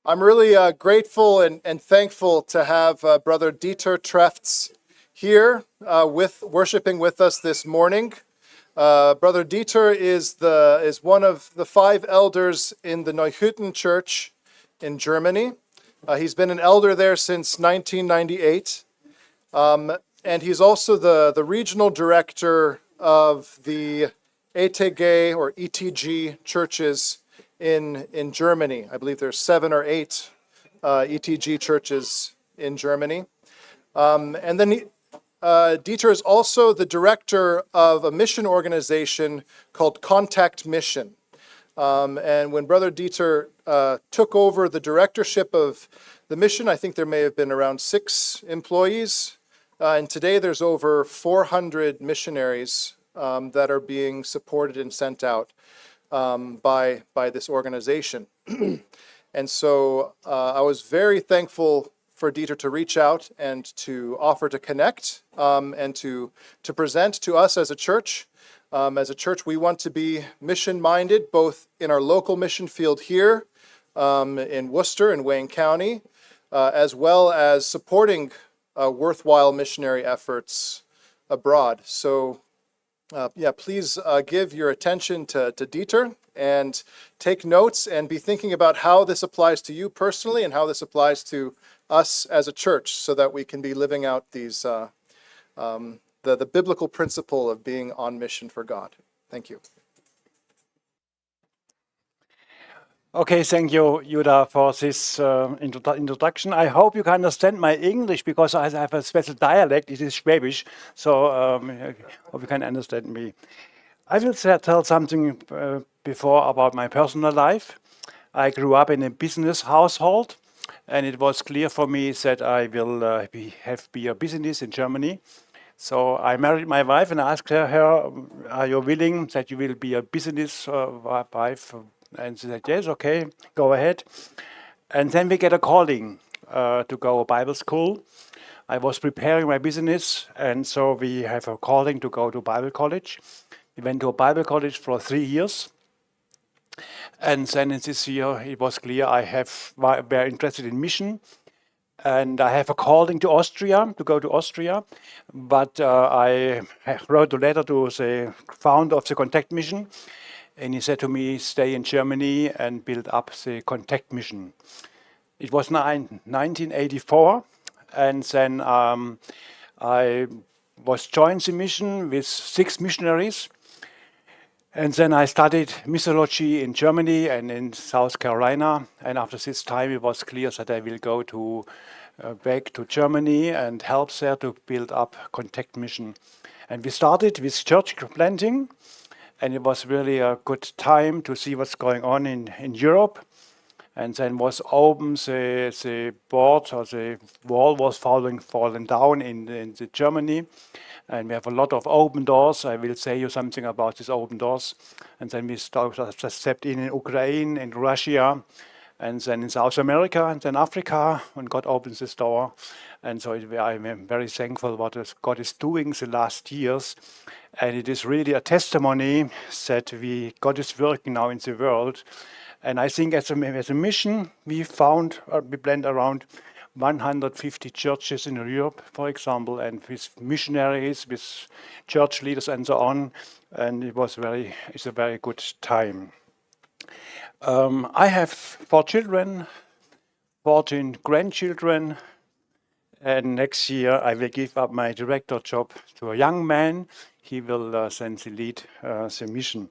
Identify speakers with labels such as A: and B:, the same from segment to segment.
A: I'm really grateful and thankful to have Brother Dieter Trefz here worshiping with us this morning. Brother Dieter is one of the 5 elders in the Neuhütten Church in Germany. He's been an elder there since 1998, and he's also the regional director of the ETG or ETG churches in Germany. I believe there's 7 or 8 ETG churches in Germany. And then Dieter is also the director of a mission organization called Contact Mission. And when Brother Dieter took over the directorship of the mission, I think there may have been around 6 employees. And today there's over 400 missionaries that are being supported and sent out by this organization. And so I was very thankful for Dieter to reach out and to offer to connect and to present to us as a church. As a church, we want to be mission-minded, both in our local mission field here in Worcester and Wayne County, as well as supporting worthwhile missionary efforts abroad. So please give your attention to Dieter and take notes and be thinking about how this applies to you personally and how this applies to us as a church, so that we can be living out these the biblical principle of being on mission for God. Thank you.
B: Okay, thank you, Judah, for this introduction. I hope you can understand my English, because I have a special dialect. It is Schwäbisch, so I hope you can understand me. I will tell something before about my personal life. I grew up in a business household, and it was clear for me that I will be a business in Germany. So I married my wife and asked her, are you willing that you will be a business wife? And she said, yes, okay, go ahead. And then we get a calling to go to Bible school. I was preparing my business, and so we have a calling to go to Bible college. We went to a Bible college for 3 years. And then in this year, it was clear I very interested in mission. And I have a calling to Austria, to go to Austria. But I wrote a letter to the founder of the Contact Mission. And he said to me, stay in Germany and build up the Contact Mission. It was 1984. And then I was joined the mission with 6 missionaries. And then I studied missiology in Germany and in South Carolina. And after this time, it was clear that I will go back to Germany and help there to build up Contact Mission. And we started with church planting. And it was really a good time to see what's going on in Europe. And then was open, the board or the wall was falling down in Germany. And we have a lot of open doors. I will say you something about these open doors. And then we stepped in Ukraine, in Russia, and then in South America, and then Africa, when God opens this door. And so I'm very thankful what God is doing the last years. And it is really a testimony that God is working now in the world. And I think as a mission, we blend around 150 churches in Europe, for example, and with missionaries, with church leaders and so on. And it's a very good time. I have 4 children, 14 grandchildren, and next year I will give up my director job to a young man. He will then lead the mission.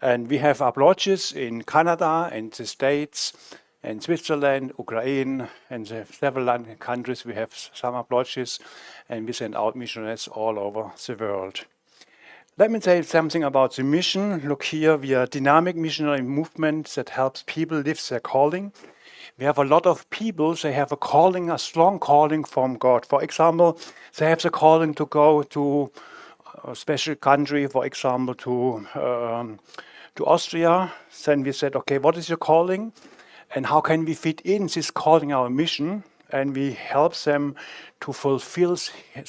B: And we have our lodges in Canada and the States and Switzerland, Ukraine, and the several countries. We have some lodges, and we send out missionaries all over the world. Let me say something about the mission. Look here, we are a dynamic missionary movement that helps people live their calling. We have a lot of people, they have a calling, a strong calling from God. For example, they have the calling to go to a special country, for example, to Austria. Then we said, okay, what is your calling? And how can we fit in this calling, our mission? And we help them to fulfill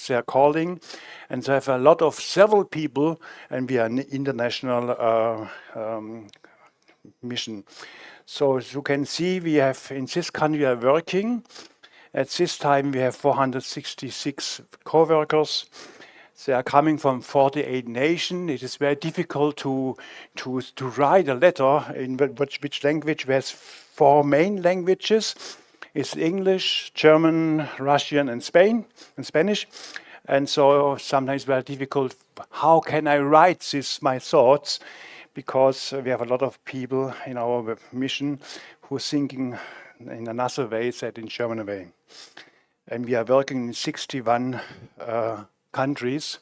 B: their calling. And they have a lot of several people, and we are an international mission. So as you can see, we have in this country are working. At this time, we have 466 co-workers. They are coming from 48 nations. It is very difficult to write a letter in which language. We have 4 main languages. It's English, German, Russian, and Spanish. And so sometimes very difficult. How can I write my thoughts? Because we have a lot of people in our mission who are thinking in another way than in German way. And we are working in 61 countries,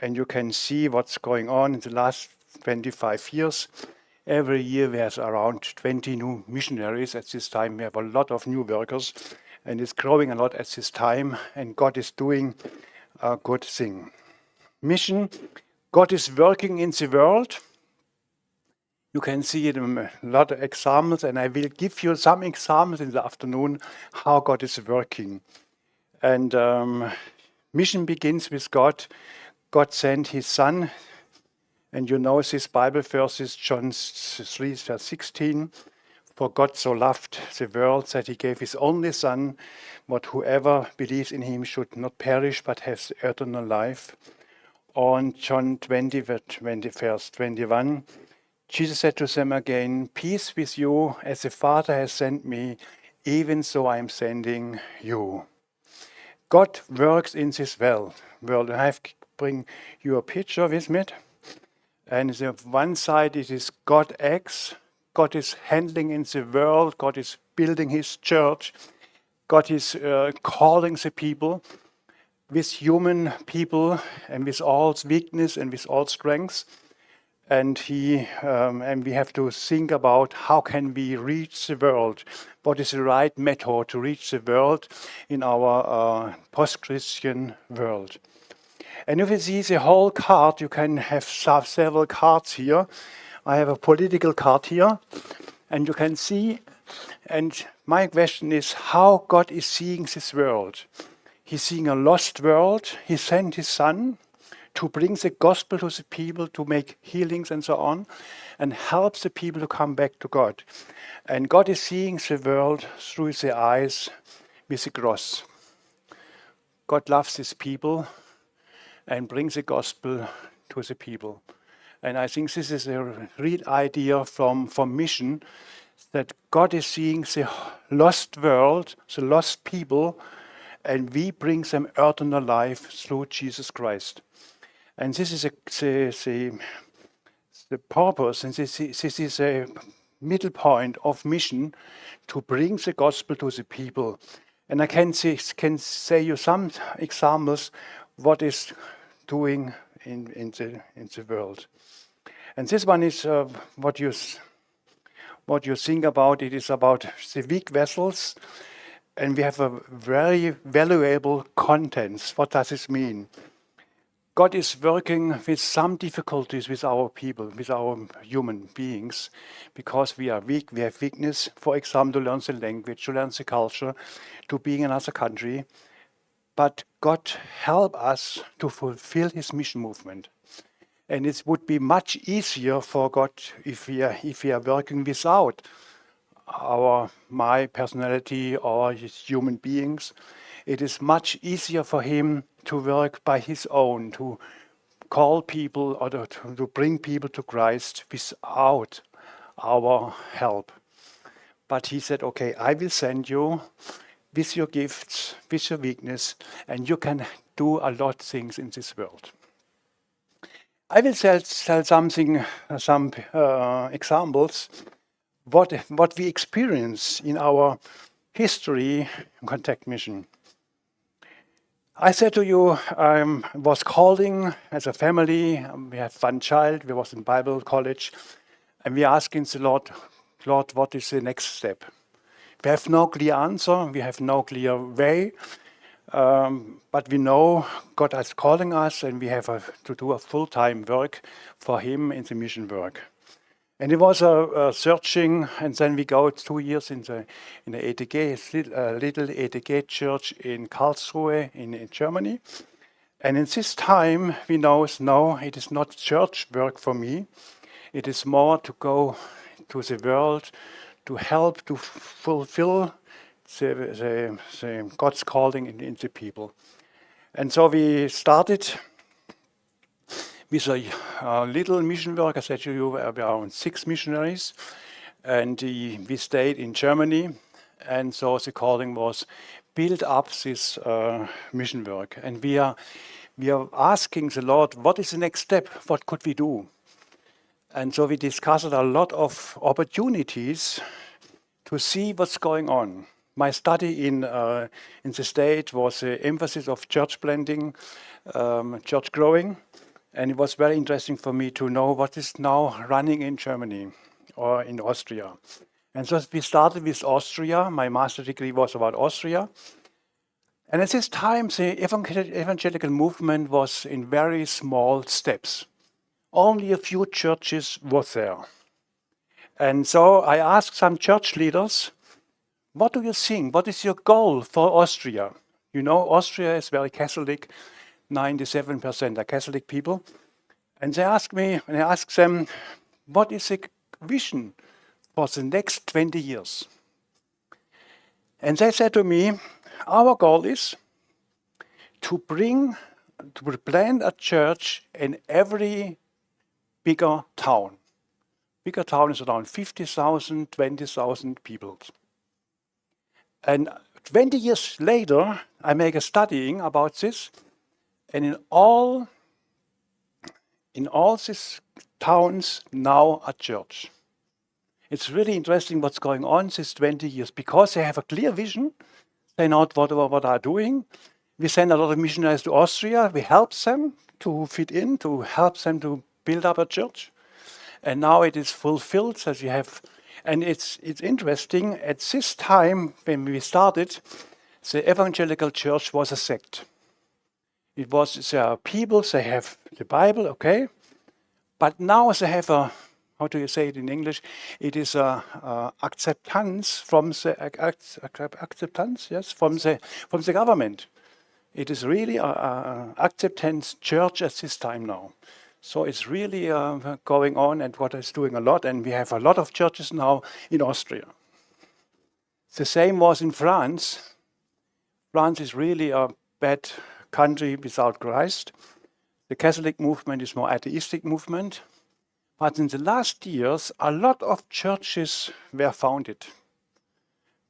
B: and you can see what's going on in the last 25 years. Every year there's around 20 new missionaries. At this time we have a lot of new workers, and it's growing a lot at this time, and God is doing a good thing. Mission, God is working in the world. You can see it in a lot of examples, and I will give you some examples in the afternoon how God is working. And mission begins with God. God sent His Son, and you know this Bible verse is John 3, verse 16. For God so loved the world that He gave His only Son, that whoever believes in Him should not perish but have eternal life. On John 20, verse 21, Jesus said to them again, peace with you, as the Father has sent me, even so I am sending you. God works in this world. I have bring you a picture with me. And on one side it is God acts, God is handling in the world, God is building His church, God is calling the people with human people and with all weakness and with all strengths. And we have to think about how can we reach the world? What is the right method to reach the world in our post-Christian world? And if you see the whole card, you can have several cards here. I have a political card here, and you can see. And my question is how God is seeing this world. He's seeing a lost world. He sent His Son to bring the gospel to the people, to make healings and so on, and help the people to come back to God. And God is seeing the world through the eyes with the cross. God loves His people and brings the gospel to the people. And I think this is a real idea from mission, that God is seeing the lost world, the lost people, and we bring them eternal life through Jesus Christ. And this is the purpose, and this is a middle point of mission, to bring the gospel to the people. And I can say you some examples what is doing in the world. And this one is what you think about. It is about the weak vessels, and we have a very valuable contents. What does this mean? God is working with some difficulties with our people, with our human beings, because we are weak, we have weakness, for example, to learn the language, to learn the culture, to be in another country. But God help us to fulfill His mission movement. And it would be much easier for God if we are working without my personality or His human beings. It is much easier for Him to work by His own, to call people or to bring people to Christ without our help. But He said, okay, I will send you with your gifts, with your weakness, and you can do a lot of things in this world. I will tell some examples what we experience in our history in Contact Mission. I said to you, I was calling as a family. We have one child. We was in Bible college, and we asking the Lord, what is the next step? We have no clear answer. We have no clear way, but we know God is calling us, and we have to do a full-time work for Him in the mission work. And it was a searching, and then we go 2 years in the ETG, little ETG church in Karlsruhe in Germany. And in this time, we know, no, it is not church work for me. It is more to go to the world to help to fulfill the God's calling in the people. And so we started with a little mission work. I said to you, we are around 6 missionaries, and we stayed in Germany. And so the calling was build up this mission work. And we are asking the Lord, what is the next step? What could we do? And so we discussed a lot of opportunities to see what's going on. My study in the State was the emphasis of church planting, church growing, and it was very interesting for me to know what is now running in Germany or in Austria. And so we started with Austria. My master's degree was about Austria. And at this time, the evangelical movement was in very small steps. Only a few churches were there. And so I asked some church leaders, what do you think? What is your goal for Austria? You know, Austria is very Catholic. 97% are Catholic people. And they asked me, and I asked them, what is the vision for the next 20 years? And they said to me, our goal is to plant a church in every bigger town. Bigger town is around 50,000, 20,000 people. And 20 years later, I make a studying about this, and in all these towns now a church. It's really interesting what's going on these 20 years, because they have a clear vision. They know what they are doing. We send a lot of missionaries to Austria. We help them to fit in, to help them to build up a church. And now it is fulfilled, so we have. And it's interesting, at this time, when we started, the evangelical church was a sect. It was, there are people, they have the Bible, okay, but now they have a, how do you say it in English? It is a acceptance from the acceptance, yes, from the government. It is really a acceptance church at this time now. So it's really going on, and what is doing a lot, and we have a lot of churches now in Austria. The same was in France. France is really a bad country without Christ. The Catholic movement is more atheistic movement. But in the last years, a lot of churches were founded.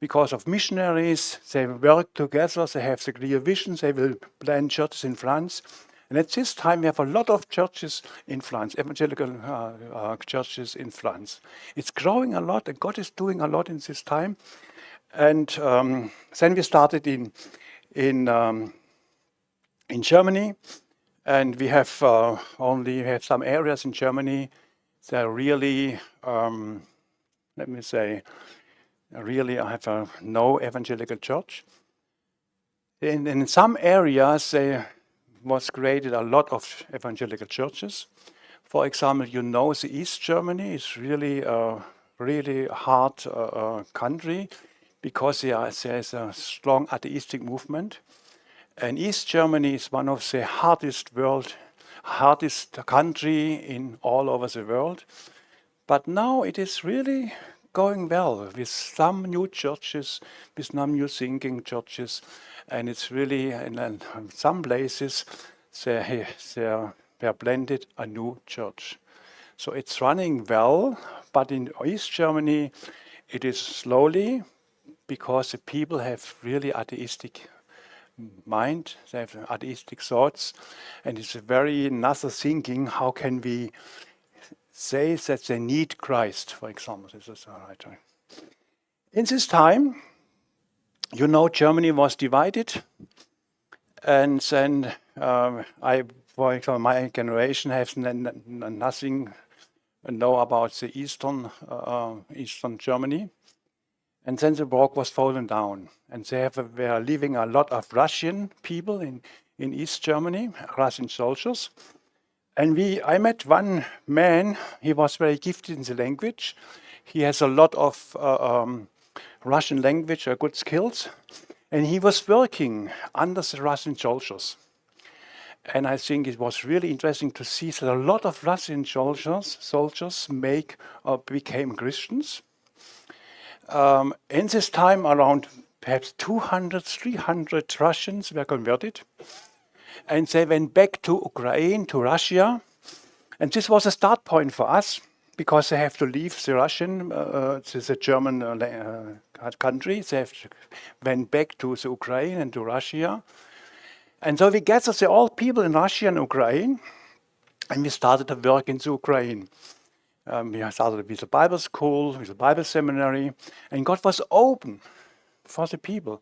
B: Because of missionaries, they work together, they have the clear vision, they will plant churches in France. And at this time, we have a lot of churches in France, evangelical churches in France. It's growing a lot, and God is doing a lot in this time. And then we started in Germany, and we have some areas in Germany that are really, let me say, really have no evangelical church. In some areas, there was created a lot of evangelical churches. For example, you know, the East Germany is really a hard country, because there is a strong atheistic movement. And East Germany is one of the hardest country in all over the world. But now it is really going well with some new churches, with some new thinking churches. And it's really, in some places, they planted a new church. So it's running well, but in East Germany, it is slowly, because the people have really atheistic mind, they have atheistic thoughts, and it's a very another thinking, how can we say that they need Christ, for example. This is all right. In this time, you know, Germany was divided, and then for example, my generation has nothing know about the Eastern Germany. And then the wall was fallen down, and they were living a lot of Russian people in East Germany, Russian soldiers. And I met one man. He was very gifted in the language. He has a lot of Russian language, good skills, and he was working under the Russian soldiers. And I think it was really interesting to see that a lot of Russian soldiers make or became Christians. In this time, around perhaps 200, 300 Russians were converted. And they went back to Ukraine, to Russia. And this was a start point for us, because they have to leave the the German country. They went back to the Ukraine and to Russia. And so we gathered all people in Russia and Ukraine, and we started to work in the Ukraine. We started with a Bible school, with a Bible seminary, and God was open for the people.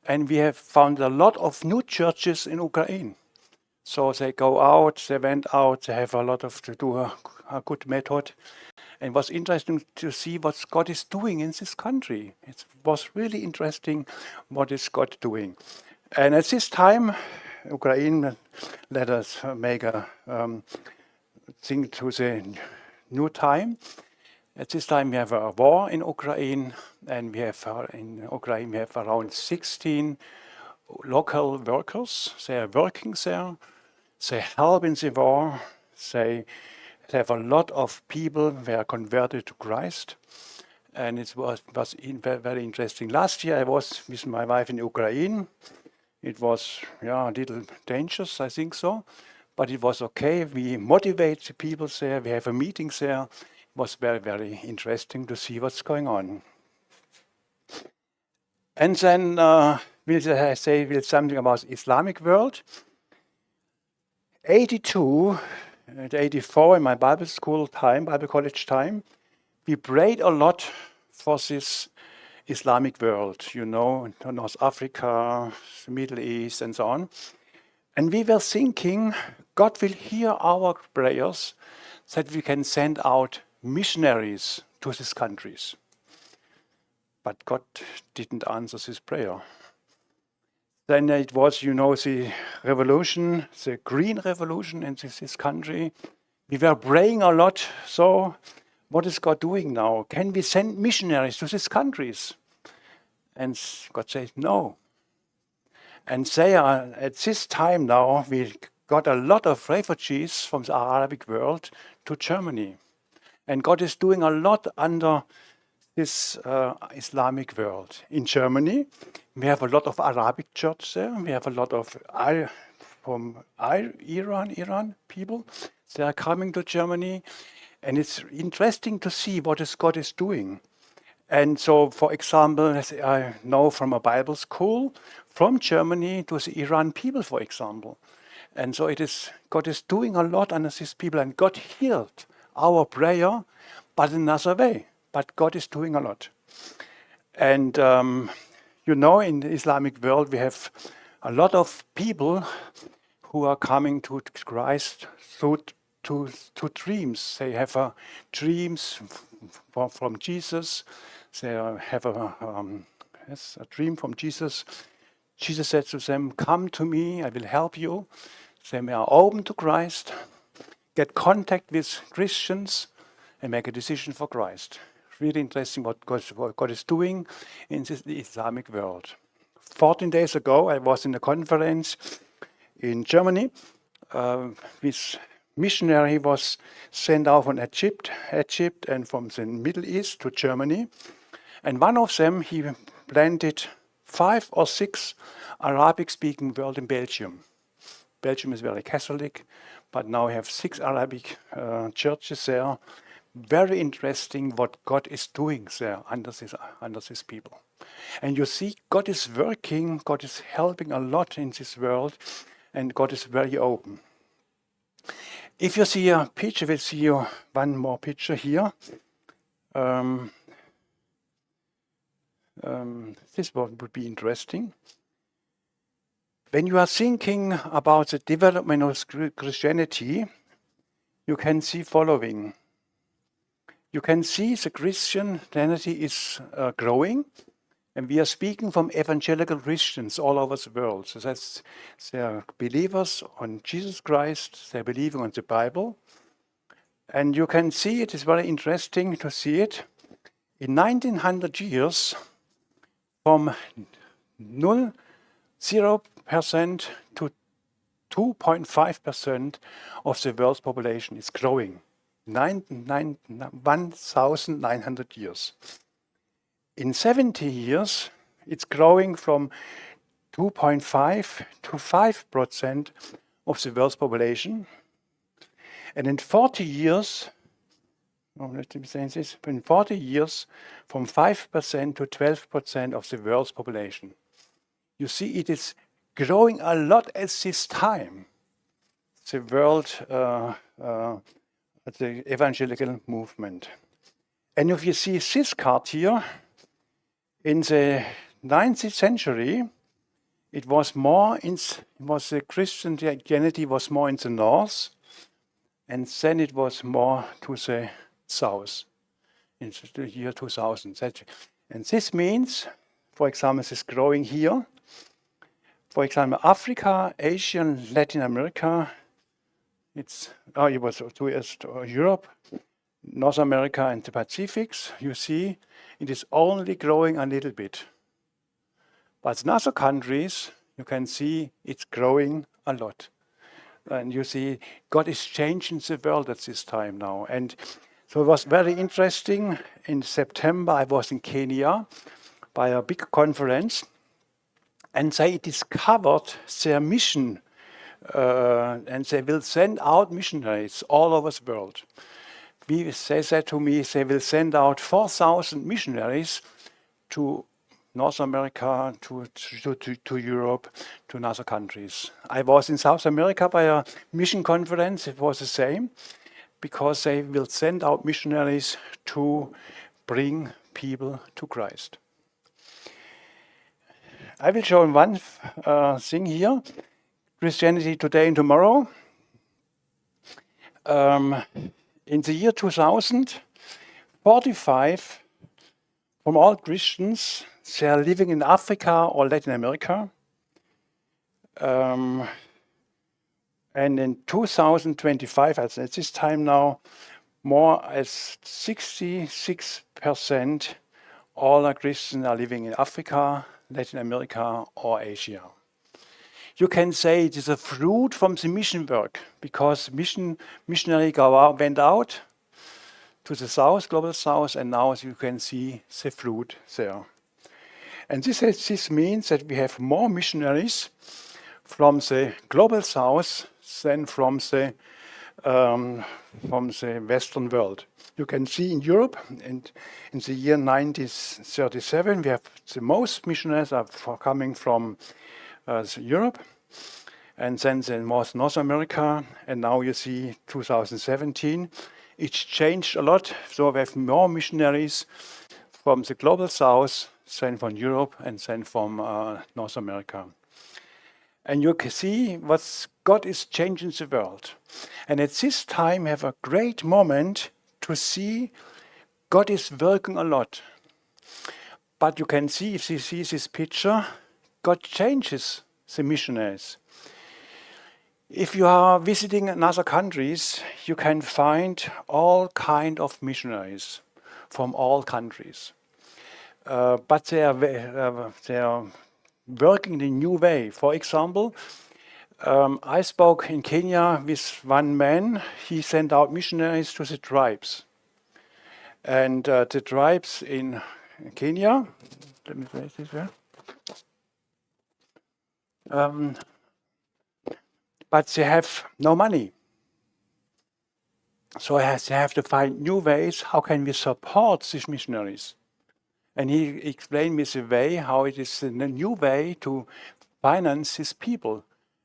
B: And we have found a lot of new churches in Ukraine. So they go out, they went out, they have a lot of to do a good method. And it was interesting to see what God is doing in this country. It was really interesting what is God doing. And at this time, Ukraine let us make a thing to the new time. At this time, we have a war in Ukraine, and we have in Ukraine we have around 16 local workers. They are working there. They help in the war. They have a lot of people who are converted to Christ. And it was very interesting. Last year I was with my wife in Ukraine. It was a little dangerous, I think so, but it was okay. We motivate the people there. We have a meeting there. It was very, very interesting to see what's going on. And then I say something about the Islamic world. 82 and 84 in my Bible school time, Bible college time, we prayed a lot for this Islamic world, North Africa, the Middle East, and so on. And we were thinking, God will hear our prayers, that we can send out missionaries to these countries. But God didn't answer this prayer. Then it was, the revolution, the Green Revolution in this country. We were praying a lot. So what is God doing now? Can we send missionaries to these countries? And God said, no. And they are, at this time now, we got a lot of refugees from the Arabic world to Germany. And God is doing a lot under this Islamic world. In Germany, we have a lot of Arabic church there. We have a lot of from Iran people. They are coming to Germany. And it's interesting to see what God is doing. And so, for example, as I know from a Bible school, from Germany to the Iran people, for example. And so God is doing a lot under these people, and God healed our prayer, but in another way. But God is doing a lot. And in the Islamic world, we have a lot of people who are coming to Christ through to dreams. They have dreams from Jesus. They have a dream from Jesus. Jesus said to them, "Come to me, I will help you." They are open to Christ, get contact with Christians, and make a decision for Christ. Really interesting what God is doing in the Islamic world. 14 days ago, I was in a conference in Germany. This missionary was sent out from Egypt, and from the Middle East to Germany. And one of them, he planted 5 or 6 Arabic-speaking world in Belgium. Belgium is very Catholic, but now we have 6 Arabic churches there. Very interesting what God is doing there under these people. And you see, God is working, God is helping a lot in this world, and God is very open. If you see a picture, we'll see you one more picture here. This one would be interesting. When you are thinking about the development of Christianity, you can see following. You can see the Christianity is growing, and we are speaking from evangelical Christians all over the world. So that's they are believers on Jesus Christ, they're believing on the Bible. And you can see it is very interesting to see it. In 1900 years, from 0% to 2.5% of the world's population is growing. 1,900 years. In 70 years, it's growing from 2.5 to 5% of the world's population. And in 40 years, let me say this, in 40 years, from 5% to 12% of the world's population. You see, it is growing a lot at this time. The world, the evangelical movement. And if you see this card here, in the 19th century, it was the Christianity was more in the north, and then it was more to the south, in the year 2000. And this means, for example, this growing here, for example, Africa, Asia, and Latin America, it was 2 years to Europe, North America and the Pacifics, you see, it is only growing a little bit. But in other countries, you can see it's growing a lot. And you see, God is changing the world at this time now. And so it was very interesting. In September, I was in Kenya by a big conference, and they discovered their mission, and they will send out missionaries all over the world. They said to me, they will send out 4,000 missionaries to North America, to Europe, to other countries. I was in South America by a mission conference. It was the same, because they will send out missionaries to bring people to Christ. I will show one thing here, Christianity today and tomorrow. In the year 2000, 45 from all Christians, they are living in Africa or Latin America. And in 2025, at this time now, more as 66% all our Christians are living in Africa, Latin America, or Asia. You can say it is a fruit from the mission work, because missionary went out to the south, global south, and now you can see the fruit there. And this means that we have more missionaries from the global south than from the Western world. You can see in Europe, and in the year 1937, we have the most missionaries are coming from Europe, and then North America, and now you see 2017. It's changed a lot, so we have more missionaries from the global south than from Europe and then from North America. And you can see what God is changing the world. And at this time, we have a great moment to see God is working a lot. But you can see, if you see this picture, God changes the missionaries. If you are visiting other countries, you can find all kind of missionaries from all countries. But they are working in a new way. For example, I spoke in Kenya with one man. He sent out missionaries to the tribes. And the tribes in Kenya, let me place this here. But they have no money. So they have to find new ways. How can we support these missionaries? And he explained me the way, how it is a new way to finance these people.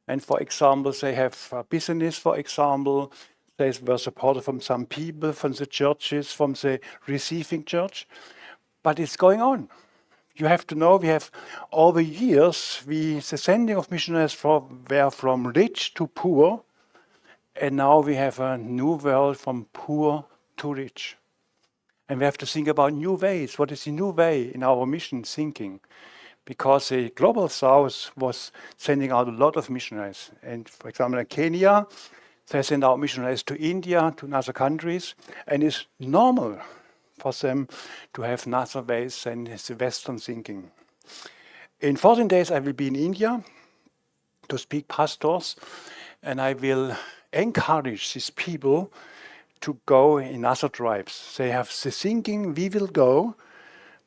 B: And for example, they have a business, for example, they were supported from some people, from the churches, from the receiving church. But it's going on. You have to know, we have over years, the sending of missionaries were from rich to poor, and now we have a new world from poor to rich. And we have to think about new ways. What is the new way in our mission thinking? Because the global south was sending out a lot of missionaries. And for example, in Kenya, they send out missionaries to India, to other countries, and it's normal for them to have other ways than the Western thinking. In 14 days, I will be in India to speak pastors. and I will encourage these people to go in other tribes. They have the thinking, we will go,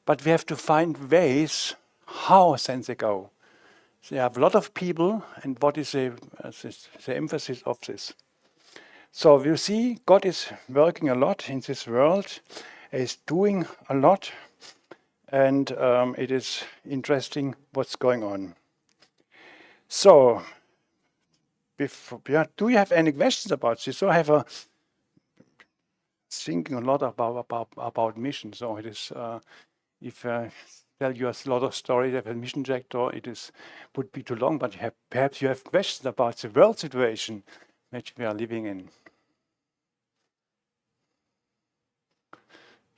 B: but we have to find ways how then they go. They have a lot of people, and what is the emphasis of this? So you see, God is working a lot in this world, is doing a lot, and it is interesting what's going on. So, do you have any questions about this? So I have a thinking a lot about mission. So it is, if I tell you a lot of stories of a mission director, would be too long. But perhaps you have questions about the world situation which we are living in.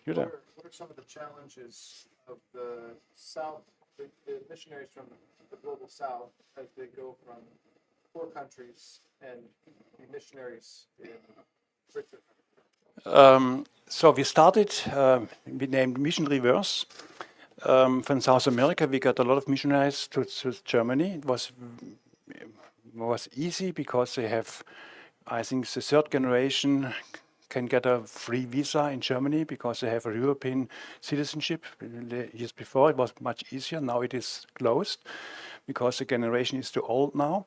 A: What are some of the challenges of the South, the missionaries from the global South, as they go from poor countries and be missionaries in richer countries?
B: So we started, we named Mission Reverse. From South America, we got a lot of missionaries to Germany. It was easy because they have, I think, the third generation can get a free visa in Germany because they have a European citizenship. Years before, it was much easier. Now it is closed because the generation is too old now.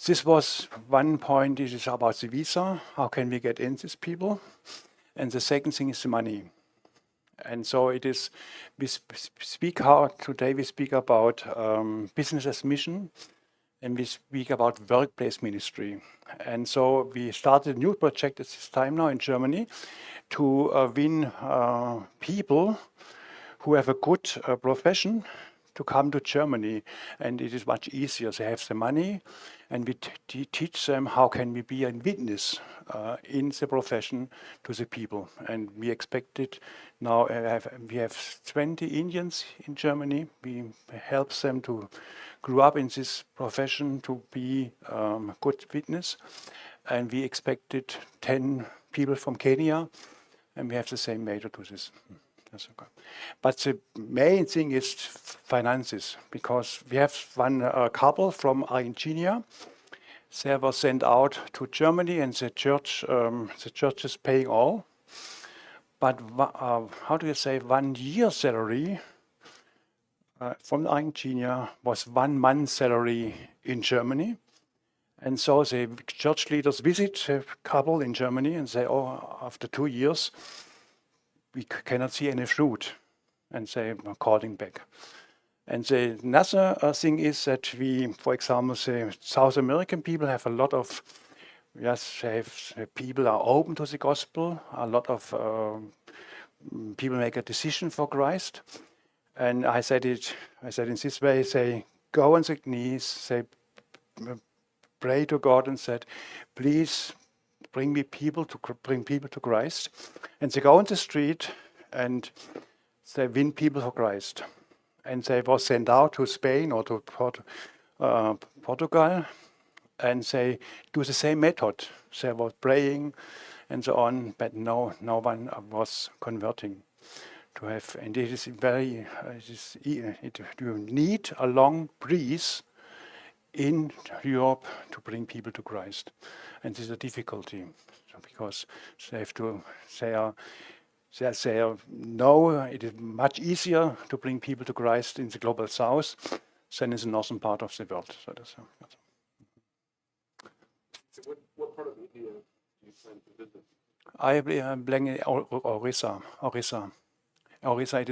B: This was one point. It is about the visa. How can we get in these people? And the second thing is the money. And so it is. Today we speak about business as mission, and we speak about workplace ministry. And so we started a new project at this time now in Germany to win people who have a good profession to come to Germany, and it is much easier. They have the money, and we teach them how can we be a witness in the profession to the people. And we expect it now. We have 20 Indians in Germany. We help them to grow up in this profession to be a good witness, and we expected 10 people from Kenya, and we have the same major to this. That's okay. But the main thing is finances, because we have one couple from Argentina. They were sent out to Germany, and the church is paying all. But how do you say, 1 year salary from Argentina was 1 month salary in Germany. And so the church leaders visit the couple in Germany and say, oh, after 2 years, we cannot see any fruit, and they are calling back. And the another thing is that we, for example, the South American people have a lot of, people are open to the gospel. A lot of people make a decision for Christ. And I said in this way, say, go on the knees, say, pray to God and said, please bring people to Christ. And they go on the street and they win people for Christ. And they were sent out to Spain or to Portugal, and they do the same method. They were praying and so on, but no one was converting. And it is you need a long breeze in Europe to bring people to Christ, and this is a difficulty because they have to. No, it is much easier to bring people to Christ in the global south than in the northern part of the world. So
A: What part of India do you plan to visit?
B: I am playing Orissa. Orissa, it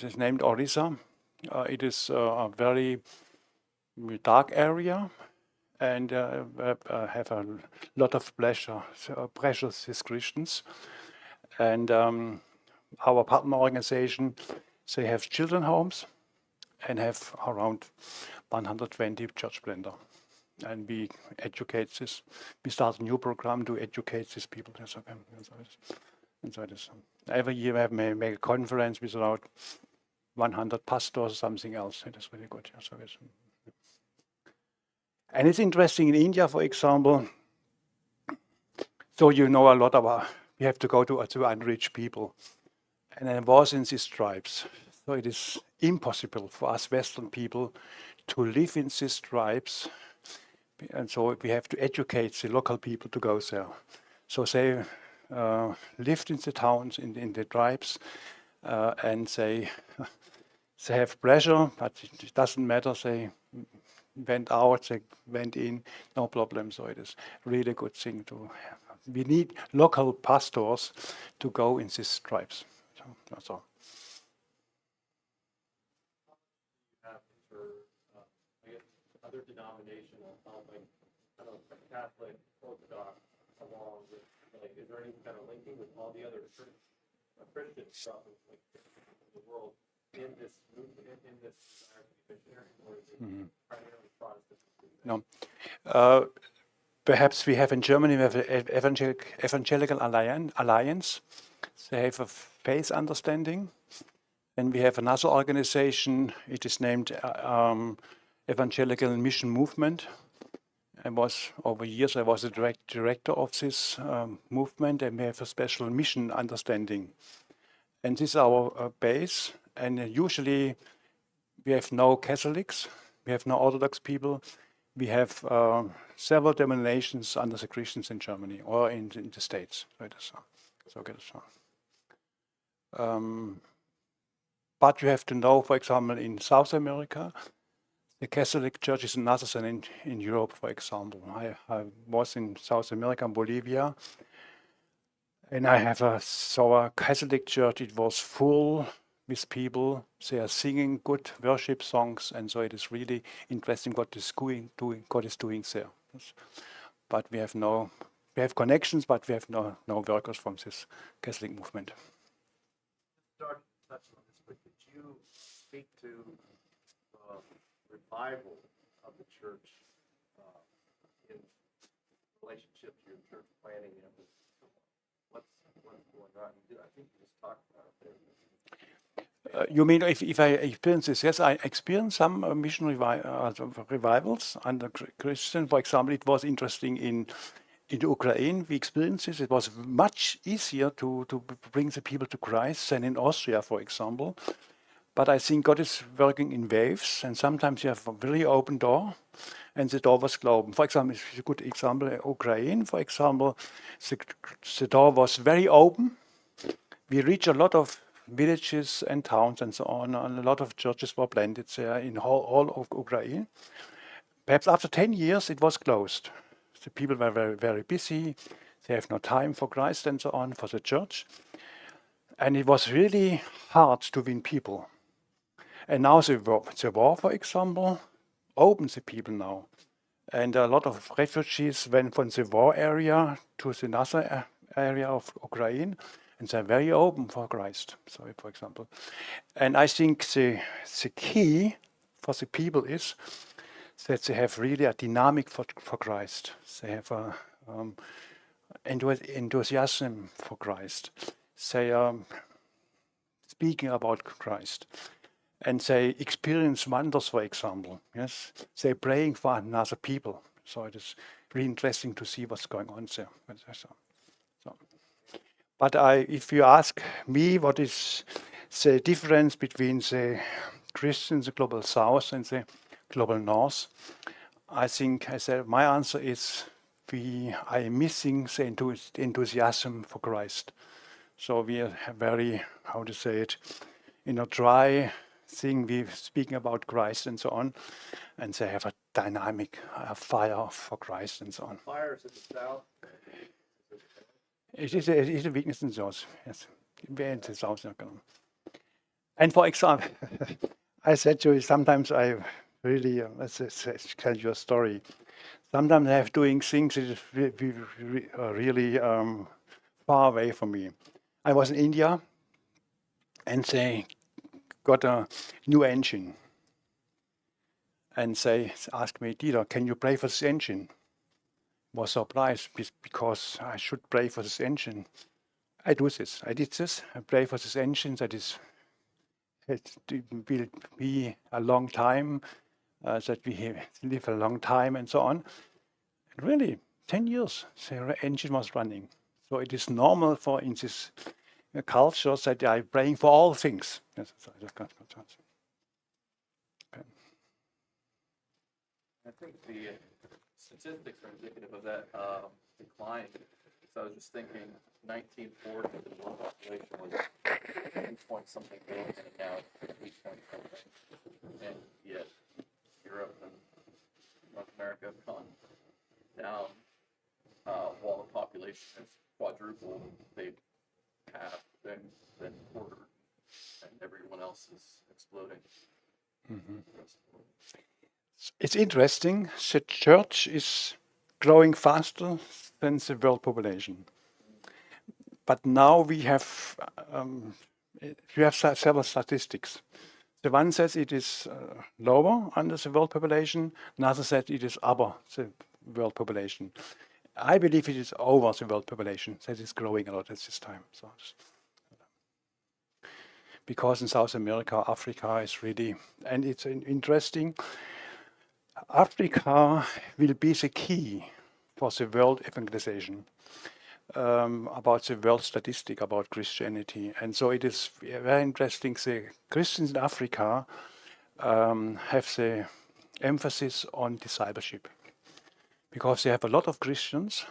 B: is named Orissa. It is a very dark area, and have a lot of pressures as Christians. And our partner organization, they have children homes and have around 120 church planters. And we educate this. We start a new program to educate these people. And so it is. Every year we have make a conference with around 100 pastors or something else. It is really good. So and it's interesting in India, for example. So you know a lot about. We have to go to unreached people, and I was in these tribes. So it is impossible for us Western people to live in these tribes and so we have to educate the local people to go there. So they lived in the towns, in the tribes, and they have pleasure, but it doesn't matter. They went out, they went in, no problem. So it is really a good thing to have. We need local pastors to go in these tribes. So that's all.
C: I guess other denominational like I don't know, Catholic, Orthodox, along with like, is there any kind of linking with all the other Christian stuff like in the world in this movement, in this desire to be missionary, or is it primarily Protestant?
B: No. Perhaps we have in Germany, we have the Evangelical Alliance. They have a faith understanding. And we have another organization, it is named Evangelical Mission Movement. Over years, I was the director of this movement, and we have a special mission understanding. And this is our base. And usually we have no Catholics, we have no Orthodox people. We have several denominations under the Christians in Germany or in the States. But you have to know, for example, in South America, the Catholic Church is another than in Europe, for example. I was in South America, in Bolivia, and I have a Catholic church. It was full with people. They are singing good worship songs, and so it is really interesting what God is doing there. But we have connections, but we have no workers from this Catholic movement.
C: Started touching on this, but could you speak to revival of the church in relationship to your church planning efforts? What's going on? I think you just talked about it there.
B: You mean if I experience this? Yes, I experienced some mission revivals under Christian. For example, it was interesting in Ukraine. We experienced this. It was much easier to bring the people to Christ than in Austria, for example. But I think God is working in waves, and sometimes you have a very open door, and the door was closed. For example, it's a good example, Ukraine, for example, the door was very open. We reached a lot of villages and towns and so on, and a lot of churches were planted there in all of Ukraine. Perhaps after 10 years, it was closed. The people were very, very busy. They have no time for Christ and so on, for the church. And it was really hard to win people. And now the war, for example, opens the people now. And a lot of refugees went from the war area to another area of Ukraine, and they're very open for Christ, for example. And I think the key for the people is that they have really a dynamic for Christ. They have a enthusiasm for Christ. They are speaking about Christ. And they experience wonders, for example. Yes, they're praying for another people. So it is really interesting to see what's going on there. But if you ask me what is the difference between the Christians, the global South, and the global North, I think my answer is we are missing the enthusiasm for Christ. So we are very, dry thing. We're speaking about Christ and so on, and they have a dynamic fire for Christ and so on.
C: Fires in the south.
B: It is a weakness in the south, yes. In the south. And for example, I said to you, sometimes I really, let's tell you a story. Sometimes I have doing things that is really far away from me. I was in India, and they got a new engine. And they asked me, Dieter, can you pray for this engine? I was surprised because I should pray for this engine. I did this. I pray for this engine it will be a long time, that we live a long time and so on. And really, 10 years, the engine was running. So it is normal in this culture that they are praying for all things. Yes,
C: I think the
D: statistics are indicative of that decline. So I was just thinking, 1940, the world population was 8 point something billion, and now it's 8 point something. And yet, Europe and North America have gone down, while the population has quadrupled. They have been quartered, and everyone else is exploding.
B: It's interesting. The church is growing faster than the world population. But now we have several statistics. The one says it is lower under the world population. Another says it is above the world population. I believe it is over the world population that is growing a lot at this time. So, because in South America, Africa is really, and it's interesting. Africa will be the key for the world evangelization, about the world statistic about Christianity. And so it is very interesting. The Christians in Africa have the emphasis on discipleship, because they have a lot of Christians.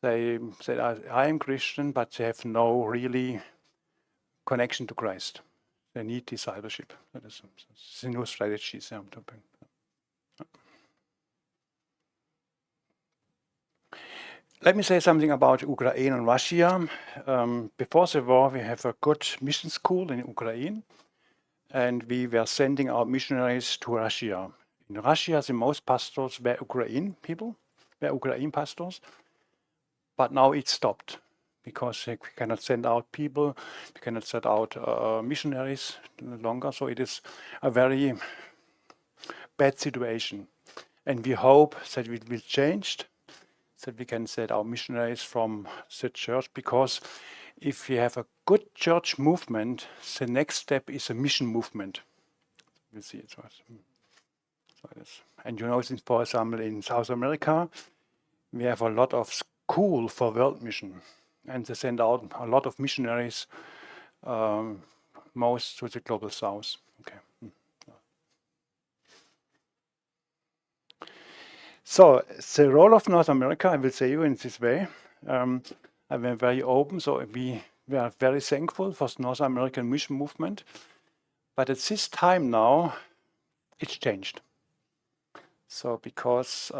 B: They say, I am Christian, but they have no really connection to Christ. They need discipleship. That is the new strategies I'm talking. Let me say something about Ukraine and Russia. Before the war, we have a good mission school in Ukraine, and we were sending our missionaries to Russia. In Russia, the most pastors were Ukrainian people, were Ukrainian pastors, but now it stopped because we cannot send out people, we cannot send out missionaries longer. So it is a very bad situation, and we hope that it will change, that we can send our missionaries from the church, because if we have a good church movement, the next step is a mission movement. You see it. So and you know, since, for example, in South America, we have a lot of school for world mission, and they send out a lot of missionaries, most to the global south. Okay. So the role of North America, I will say you in this way. I'm very open, so we are very thankful for the North American mission movement. But at this time now, it's changed. So because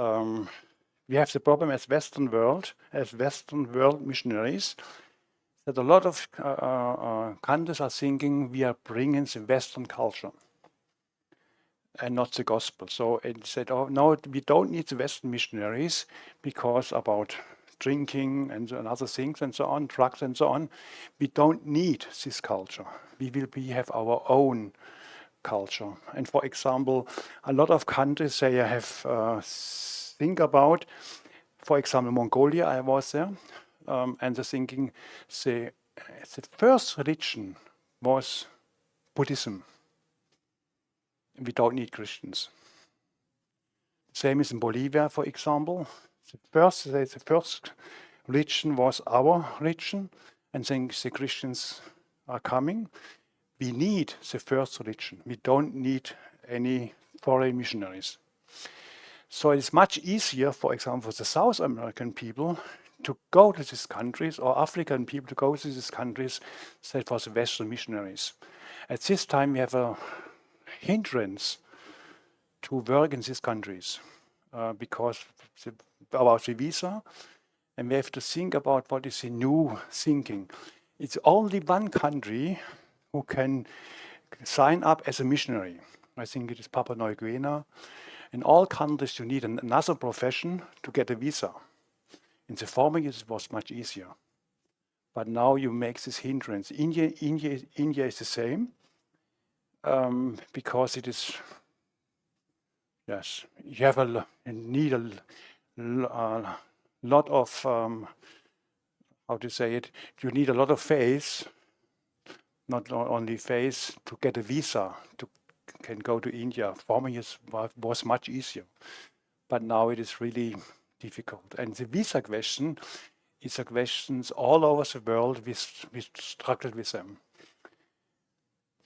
B: we have the problem as Western world missionaries, that a lot of countries are thinking we are bringing the Western culture and not the gospel. So it said, oh no, we don't need the Western missionaries because about drinking and other things and so on, drugs and so on, we don't need this culture. We have our own culture. And for example, a lot of countries they have think about, for example, Mongolia, I was there, and they're thinking the first religion was Buddhism. We don't need Christians. Same as in Bolivia, for example. The first religion was our religion, and then the Christians are coming. We need the first religion. We don't need any foreign missionaries. So it's much easier, for example, for the South American people to go to these countries, or African people to go to these countries, than for the Western missionaries. At this time, we have a hindrance to work in these countries because about the visa, and we have to think about what is the new thinking. It's only one country who can sign up as a missionary. I think it is Papua New Guinea. In all countries, you need another profession to get a visa. In the former years, it was much easier. But now you make this hindrance. India is the same. Because it is, yes, you need a lot of, how to say it, you need a lot of faith, not only faith to get a visa, can go to India. Former years was much easier, but now it is really difficult. And the visa question is a question all over the world, we struggle with them.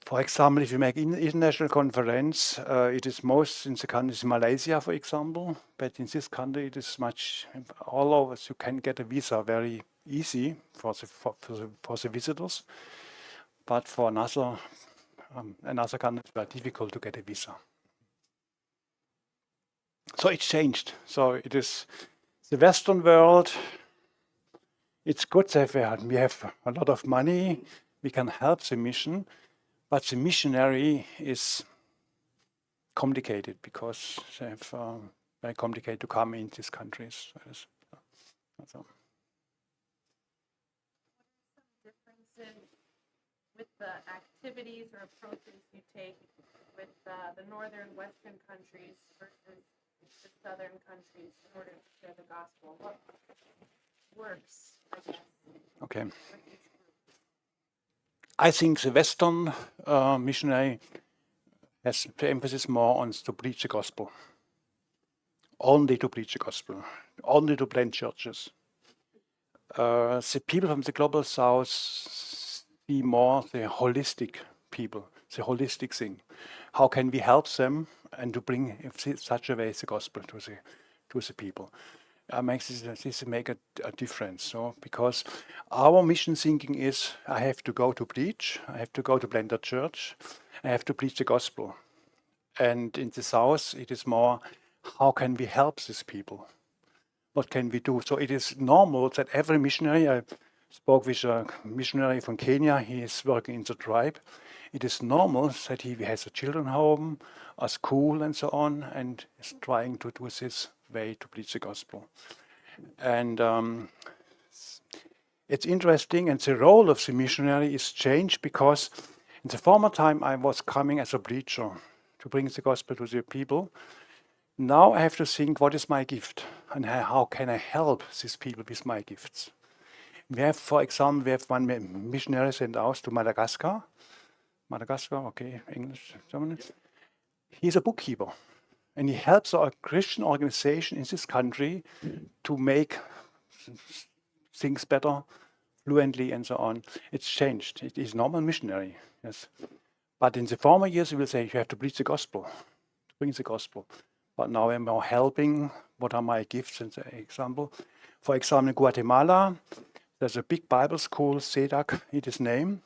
B: For example, if you make international conference, it is most in the countries, Malaysia, for example, but in this country it is much all over. So you can get a visa very easy for the visitors, but for another country it's very difficult to get a visa. So it's changed. So it is the Western world. It's good that we have a lot of money. We can help the mission. But the missionary is complicated because they have very complicated to come in these countries. So.
E: Differences with the activities or approaches you take with the northern western countries versus the southern countries in order to share the gospel? What works, I guess,
B: Okay.
E: with each group?
B: I think the Western missionary has the emphasis more on to preach the gospel. Only to preach the gospel. Only to plant churches. The people from the global south see more the holistic people, the holistic thing. How can we help them and to bring in such a way the gospel to the people? Makes this make a difference. So because our mission thinking is, I have to go to preach, I have to go to plant a church, I have to preach the gospel. And in the south, it is more, how can we help these people? What can we do? So it is normal that every missionary, I spoke with a missionary from Kenya, he is working in the tribe. It is normal that he has a children's home, a school and so on, and is trying to do this way to preach the gospel. And it's interesting, and the role of the missionary is changed because in the former time I was coming as a preacher to bring the gospel to the people. Now I have to think, what is my gift and how can I help these people with my gifts? We have, for example, one missionary sent out to Madagascar. Madagascar, okay, English, German. He's a bookkeeper and he helps a Christian organization in this country to make things better, fluently and so on. It's changed. It is normal missionary, yes. But in the former years, we will say, you have to preach the gospel, to bring the gospel. But now I'm more helping. What are my gifts? And the example, for example, in Guatemala, there's a big Bible school, SEDAC, it is named.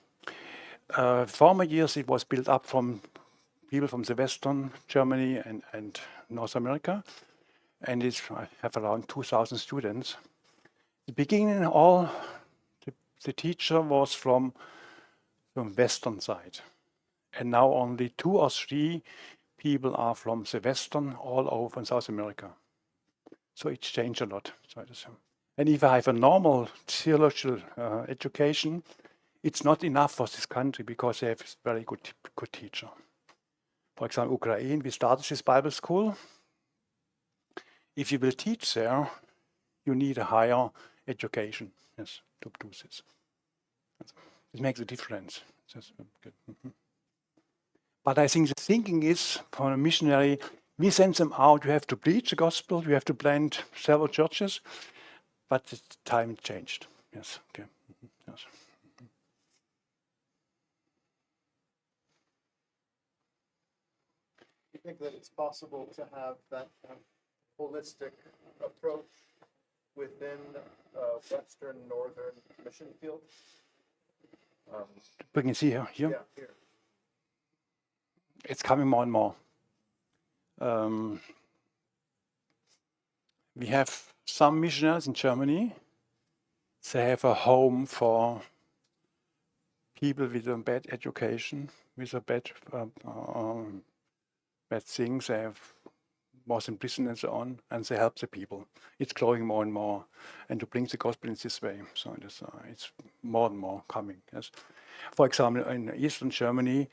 B: Former years, it was built up from people from the Western Germany and North America, and I have around 2,000 students. The beginning, all the teacher was from Western side, and now only 2 or 3 people are from the Western, all over from South America. So it's changed a lot. And if I have a normal theological education, it's not enough for this country because they have a very good teacher. For example, Ukraine, we started this Bible school. If you will teach there, you need a higher education, yes, to do this. It makes a difference. But I think the thinking is, for a missionary, we send them out, you have to preach the gospel, you have to plant several churches, but the time changed. Yes, okay. Yes.
A: You think that it's possible to have that kind of holistic approach within Western Northern mission field?
B: We can see here.
A: Yeah, here.
B: It's coming more and more. We have some missionaries in Germany. They have a home for people with a bad education, with a bad things. They was in prison and so on, and they help the people. It's growing more and more, and to bring the gospel in this way. So it's more and more coming. Yes. For example, in Eastern Germany,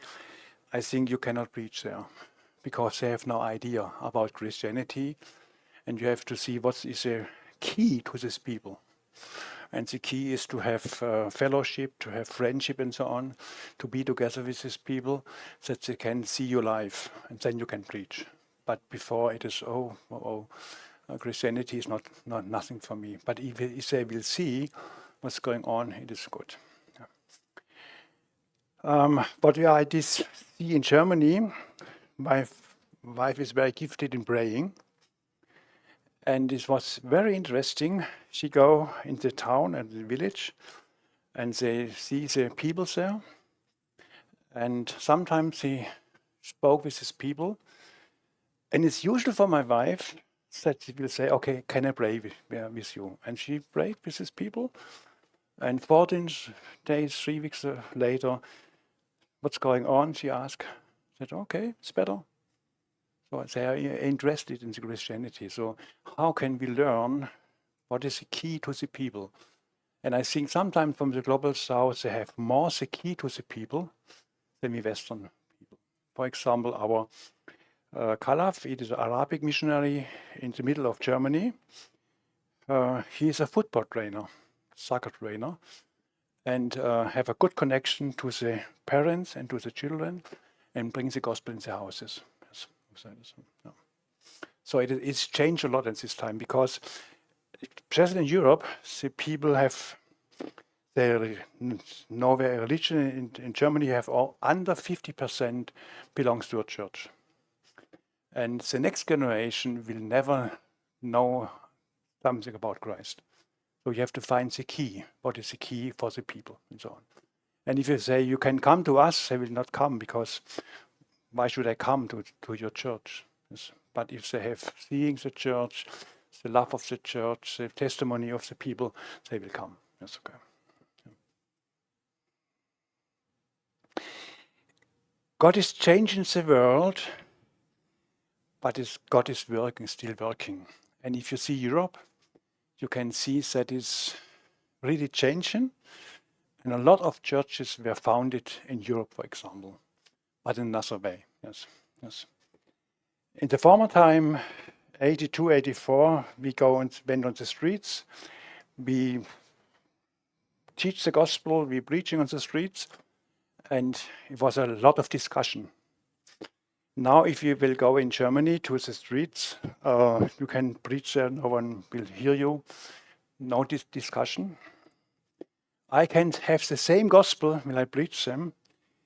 B: I think you cannot preach there because they have no idea about Christianity, and you have to see what is the key to these people. And the key is to have fellowship, to have friendship and so on, to be together with these people, that they can see your life, and then you can preach. But before it is, Christianity is not nothing for me. But if they will see what's going on, it is good. What I did see in Germany, my wife is very gifted in praying. And it was very interesting. She go in the town and the village and they see the people there. And sometimes he spoke with his people. And it's usual for my wife that she will say, okay, can I pray with you? And she prayed with his people. And 14 days, 3 weeks later, what's going on? She asked. I said, okay, it's better. So they are interested in the Christianity. So how can we learn what is the key to the people? And I think sometimes from the global south, they have more the key to the people than we Western people. For example, our Khalaf, it is an Arabic missionary in the middle of Germany. He is a football trainer, soccer trainer, and have a good connection to the parents and to the children and brings the gospel in the houses. Yes. So it's changed a lot at this time because just in Europe, the people have know their religion. In Germany, you have all under 50% belongs to a church. And the next generation will never know something about Christ. So you have to find the key. What is the key for the people and so on. And if you say you can come to us, they will not come because why should I come to your church? Yes. But if they have seeing the church, the love of the church, the testimony of the people, they will come. That's okay. God is changing the world, but God is working, still working. And if you see Europe, you can see that it's really changing. And a lot of churches were founded in Europe, for example, but in another way. Yes, yes. In the former time, 82, 84, we went on the streets. We teach the gospel, we preaching on the streets, and it was a lot of discussion. Now, if you will go in Germany to the streets, you can preach there, no one will hear you, no discussion. I can have the same gospel when I preach them.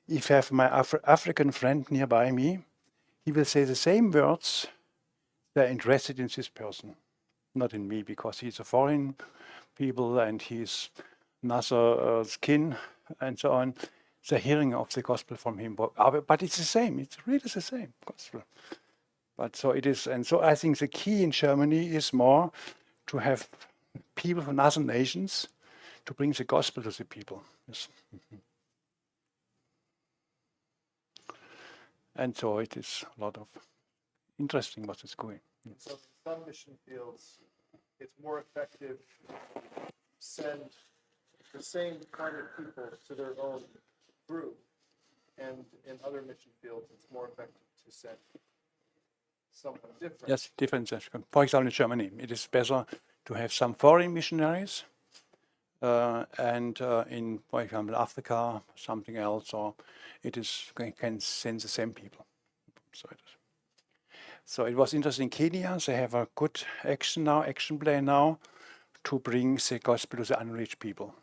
B: If I have my African friend nearby me, he will say the same words. They're interested in this person, not in me, because he's a foreign people and he's another skin and so on. The hearing of the gospel from him, but it's the same. It's really the same gospel. But so it is, and so I think the key in Germany is more to have people from other nations to bring the gospel to the people. Yes. And so it is a lot of interesting what is going.
A: So in some mission fields, it's more effective to send the same kind of people to their own group, and in other mission fields, it's more effective to send someone different.
B: Yes, different. For example, in Germany, it is better to have some foreign missionaries, and in, for example, Africa, something else, or it is can send the same people. So it is. So it was interesting. Kenya, they have a good action plan now, to bring the gospel to the unreached people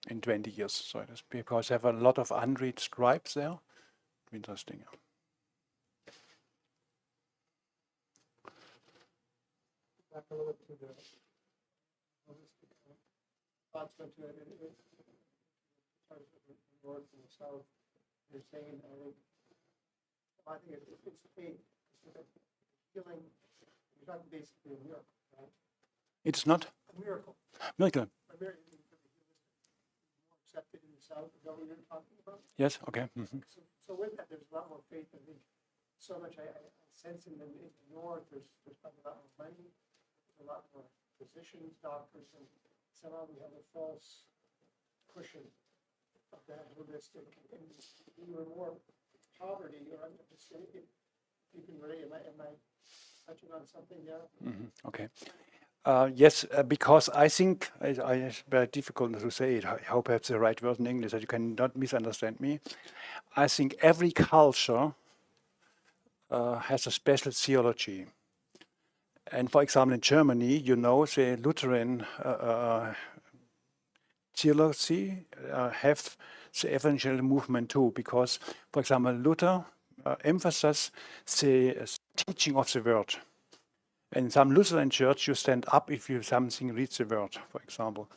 B: in 20 years. So it is because they have a lot of unreached tribes there. Interesting.
F: Back a little to the thoughts went to it, north and the south. You're saying, I think it's faith. It's healing. You're talking basically a miracle, right?
B: It's not
F: A miracle.
B: miracle.
F: A miracle more accepted in the south. Is that what you're talking about?
B: Yes. Okay. Mm-hmm.
F: So with that, there's a lot more faith. I think so much I sense in the north. There's probably a lot more money. There's a lot more physicians, doctors, and somehow we have a false cushion of that holistic. And we were more poverty, or I'm just saying, if you can relate, am I touching on something there?
B: Mm-hmm. Okay. Yes, because I think it's very difficult to say it. I hope I have the right word in English that you cannot misunderstand me. I think every culture has a special theology. And for example, in Germany, you know, the Lutheran theology have the evangelical movement too, because, for example, Luther emphasizes the teaching of the word. In some Lutheran church, you stand up if you something reads the word, for example.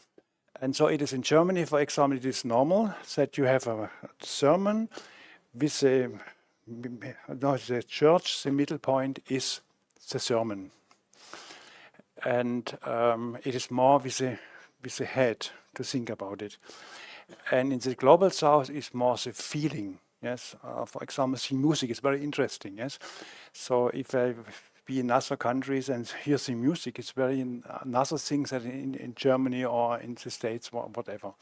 B: And so it is in Germany, for example, it is normal that you have a sermon with the church, the middle point is the sermon. And it is more with the head to think about it. And in the global south is more the feeling. Yes, for example, the music is very interesting. Yes, so if I be in other countries and hear the music, it's very another thing than in Germany or in the States or whatever.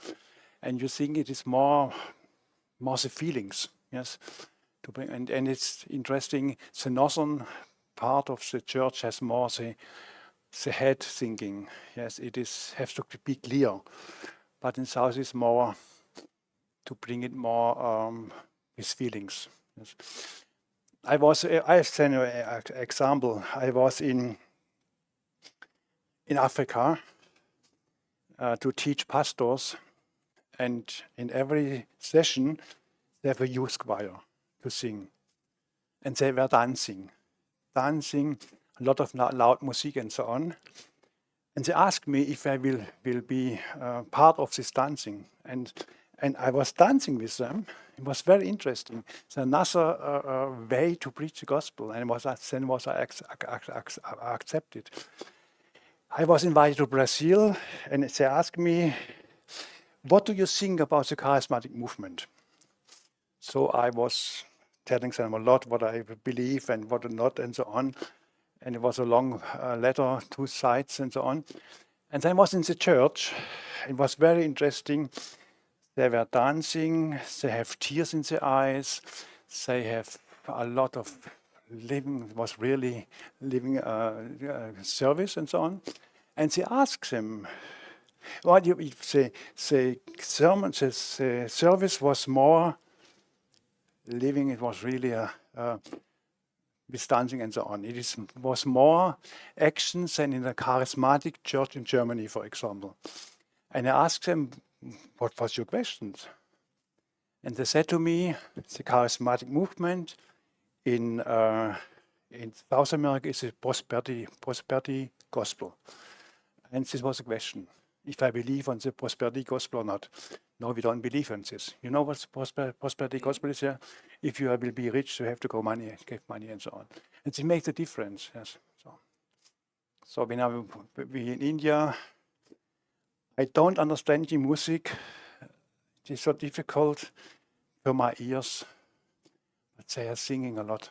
B: And you think it is more the feelings. Yes, to bring, and it's interesting. The northern part of the church has more the head thinking. Yes, it has to be clear, but in south is more to bring it more with feelings. Yes. I send you an example. I was in Africa to teach pastors, and in every session they have a youth choir to sing, and they were dancing, a lot of loud music and so on. And they asked me if I will be part of this dancing, and I was dancing with them. It was very interesting. It's another way to preach the gospel, and then was accepted. I was invited to Brazil, and they asked me, "What do you think about the charismatic movement?" So I was telling them a lot what I believe and what not, and so on. And it was a long letter, 2 sides, and so on. And then I was in the church. It was very interesting. They were dancing, they have tears in their eyes, they have a lot of living, was really living service and so on. And they asked them, well, the sermon, the service was more living, it was really with dancing and so on. Was more actions than in a charismatic church in Germany, for example. And I asked them, what was your question? And they said to me, the charismatic movement in South America is a prosperity gospel. And this was a question, if I believe on the prosperity gospel or not. No, we don't believe in this. You know what prosperity gospel is? Yeah? If you will be rich, you have to give money and so on. And it makes a difference. Yes. So when we in India, I don't understand the music. It is so difficult for my ears. But they are singing a lot.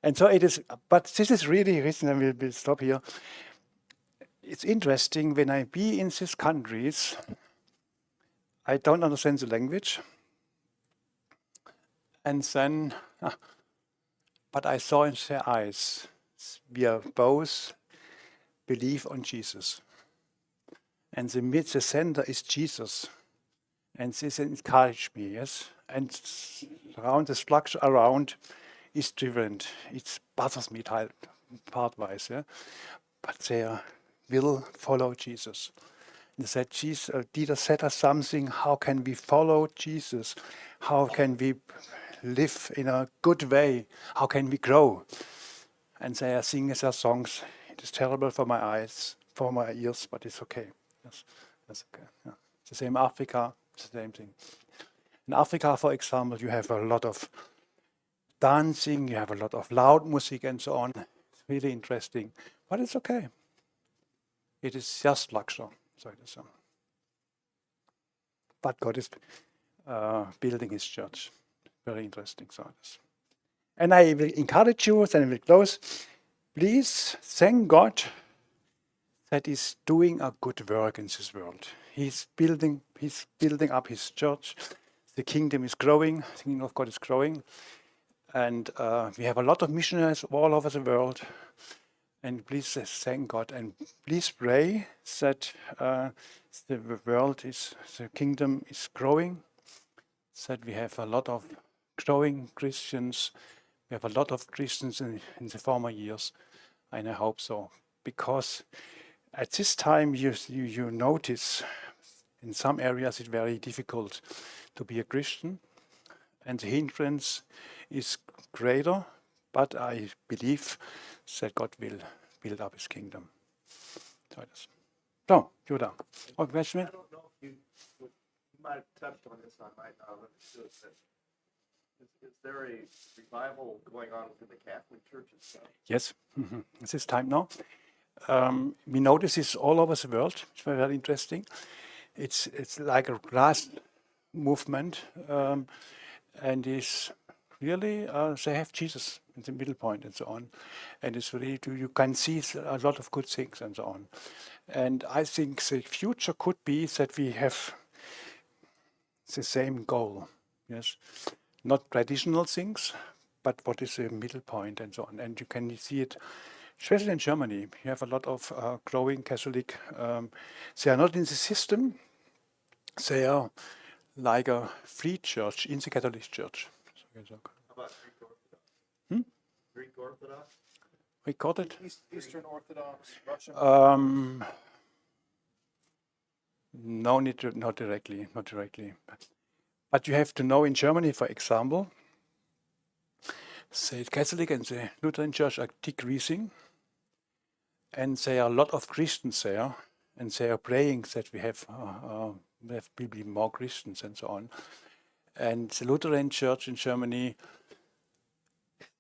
B: And so it is, but this is really reason, and we'll stop here. It's interesting when I be in these countries, I don't understand the language. And then, but I saw in their eyes, we are both believe on Jesus. And the center is Jesus. And this encouraged me, yes. And around the structure around is different. It bothers me part-wise, yeah. But they will follow Jesus. And they said, Dieter said us something, how can we follow Jesus? How can we live in a good way? How can we grow? And they are singing their songs. It is terrible for my eyes, for my ears, but it's okay. Yes, that's okay. Yeah. The same Africa, it's the same thing. In Africa, for example, you have a lot of dancing, you have a lot of loud music and so on. It's really interesting, but it's okay. It is just luxury. So it is, but God is building His church. Very interesting. So it is. And I will encourage you, then I will close. Please thank God that He's doing a good work in this world. He's building up His church. The kingdom is growing. The kingdom of God is growing. And we have a lot of missionaries all over the world. And please thank God. And please pray that the kingdom is growing. That we have a lot of growing Christians. We have a lot of Christians in the former years. And I hope so. Because at this time you notice in some areas it's very difficult to be a Christian, and the hindrance is greater, but I believe that God will build up his kingdom. So it is. So, Judah, what question?
C: I don't know if you might have touched on this, I might not have understood, but is there a revival going on within the Catholic Church itself?
B: Yes, it's this time now. We notice this all over the world. It's very interesting. It's like a grass movement, and is really they have Jesus in the middle point and so on, and it's really you can see a lot of good things and so on. And I think the future could be that we have the same goal. Yes, not traditional things, but what is the middle point and so on. And you can see it, especially in Germany. You have a lot of growing Catholic. They are not in the system. They are like a free church in the Catholic Church.
C: How about Greek Orthodox? Greek Orthodox?
B: Recorded?
A: Eastern Orthodox, Russian.
B: No, not directly. But you have to know in Germany, for example, the Catholic and the Lutheran Church are decreasing, and there are a lot of Christians there, and they are praying that we have maybe more Christians and so on. And the Lutheran Church in Germany,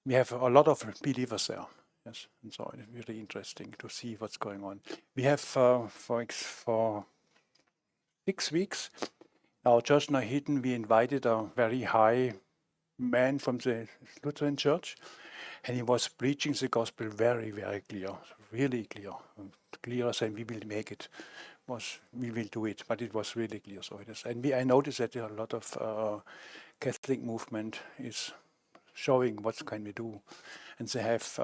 B: we have a lot of believers there. Yes, and so it's really interesting to see what's going on. We have for 6 weeks, our church in Heaton, we invited a very high man from the Lutheran Church, and he was preaching the gospel very, very clear, really clear, clearer than we will make it. We will do it, but it was really clear. So it is, and I noticed that there are a lot of Catholic movement is showing what can we do, and they have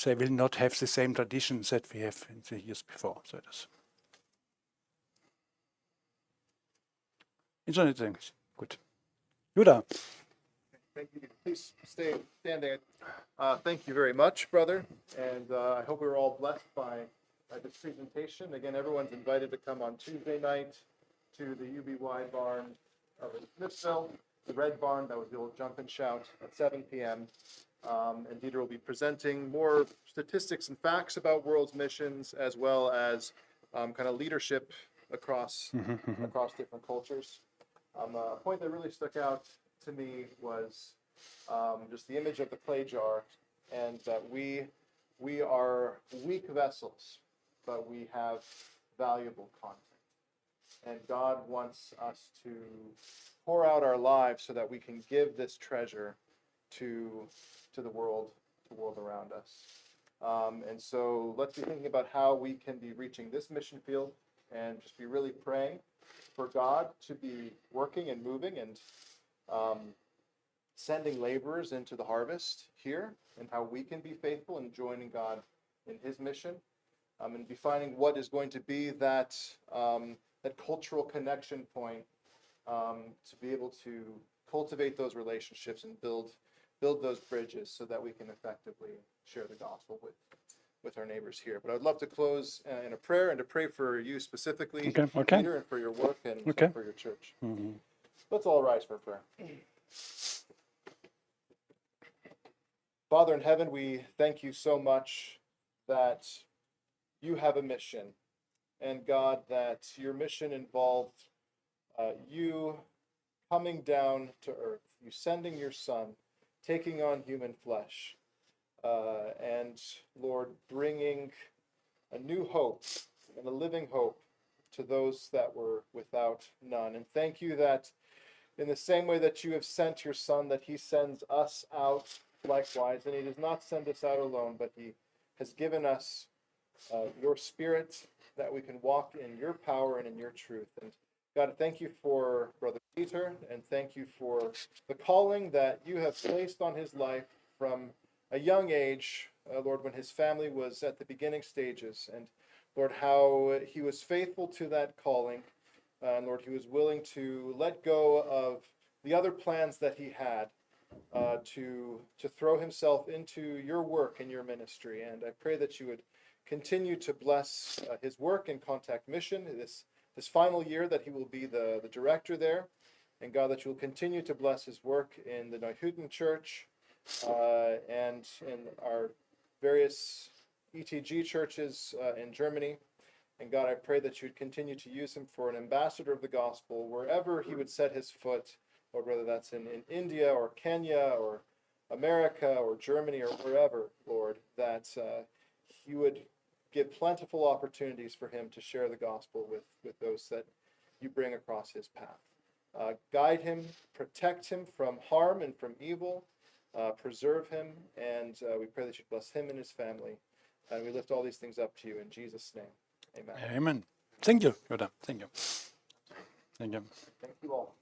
B: they will not have the same traditions that we have in the years before. So it is. Interesting. Good. Judah.
A: Thank you. Please stay standing. Thank you very much, brother. And I hope we were all blessed by this presentation. Again, everyone's invited to come on Tuesday night to the UBY barn of Smithville, the Red Barn. That was the old jump and shout at 7 p.m. And Dieter will be presenting more statistics and facts about world's missions, as well as kind of leadership across different cultures. A point that really stuck out to me was just the image of the clay jar, and that we are weak vessels, but we have valuable content. And God wants us to pour out our lives so that we can give this treasure to the world around us. And so let's be thinking about how we can be reaching this mission field, and just be really praying for God to be working and moving and sending laborers into the harvest here, and how we can be faithful in joining God in his mission, and be finding what is going to be that cultural connection point, to be able to cultivate those relationships and build those bridges so that we can effectively share the gospel with our neighbors here. But I'd love to close in a prayer, and to pray for you specifically,
B: Okay.
A: Peter, and for your work and
B: Okay.
A: for your church. Let's all rise for prayer. Father in heaven, we thank you so much that you have a mission, and God, that your mission involved you coming down to earth, you sending your son, taking on human flesh, and Lord, bringing a new hope and a living hope to those that were without none. And thank you that in the same way that you have sent your son, that he sends us out likewise. And he does not send us out alone, but he has given us your spirit, that we can walk in your power and in your truth. And God, thank you for Brother Peter, and thank you for the calling that you have placed on his life from a young age, Lord, when his family was at the beginning stages. And Lord, how he was faithful to that calling. And Lord, he was willing to let go of the other plans that he had, to throw himself into your work and your ministry. And I pray that you would continue to bless his work in Contact Mission, this final year that he will be the director there. And God, that you will continue to bless his work in the Neuhütten Church and in our various ETG churches in Germany. And God, I pray that you would continue to use him for an ambassador of the gospel wherever he would set his foot, or whether that's in India or Kenya or America or Germany or wherever, Lord, that you would give plentiful opportunities for him to share the gospel with those that you bring across his path. Guide him, protect him from harm and from evil, preserve him, and we pray that you bless him and his family. And we lift all these things up to you in Jesus' name. Amen.
B: Amen. Thank you, Yoda. Thank you. Thank you.
A: Thank you all.